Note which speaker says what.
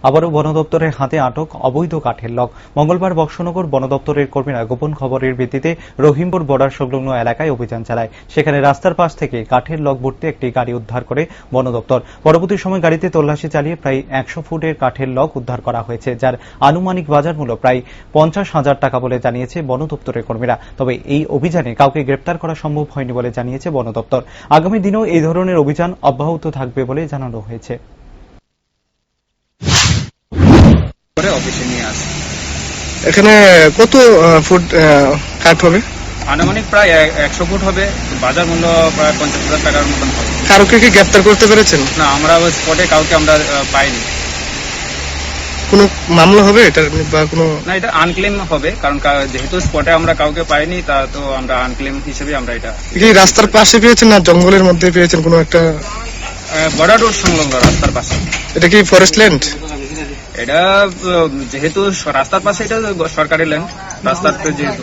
Speaker 1: আবারও বন দপ্তরের হাতে আটক অবৈধ কাঠের লগ। মঙ্গলবার বক্সনগর বন দপ্তরের কর্মীরা গোপন খবরের ভিত্তিতে রহিমপুর বর্ডার সংলগ্ন এলাকায় অভিযান চালায়। সেখানে রাস্তার পাশ থেকে কাঠের লগ ভর্তি একটি গাড়ি উদ্ধার করে বন দপ্তর। পরবর্তী সময় গাড়িতে তল্লাশি চালিয়ে প্রায় 100 ফুটের কাঠের লগ উদ্ধার করা হয়েছে, যার আনুমানিক বাজার মূল্য প্রায় 50,000 টাকা বলে জানিয়েছে বন দপ্তরের কর্মীরা। তবে এই অভিযানে কাউকে গ্রেপ্তার করা সম্ভব হয়নি বলে জানিয়েছে বন দপ্তর। আগামী দিনেও এই ধরনের অভিযান অব্যাহত থাকবে বলে জানানো হয়েছে।
Speaker 2: এখানে কত ফুট কাঠ হবে?
Speaker 3: আনুমানিক প্রায় 100 ফুট হবে। বাজার মূল্য প্রায় 50,000 টাকার মতন হবে।
Speaker 2: কারোকে কি গ্রেপ্তার করতে পেরেছেন?
Speaker 3: না, আমরা স্পটে কাউকে আমরা পাইনি।
Speaker 2: কোনো মামলা হবে এটা বা কোনো?
Speaker 3: না, এটা আনক্লেম হবে, কারণ যেহেতু স্পটে আমরা কাউকে পাইনি, তা তো আমরা আনক্লেম হিসেবে আমরা এটা।
Speaker 2: কি রাস্তার পাশে পেয়েছেন না জঙ্গলের মধ্যে পেয়েছেন? কোনো একটা
Speaker 3: বর্ডার রোড সংলগ্ন রাস্তার পাশে।
Speaker 2: এটা কি ফরেস্ট ল্যান্ড?
Speaker 3: এটা যেহেতু রাস্তার পাশে, এটা সরকারি ল্যান্ড, রাস্তার যেহেতু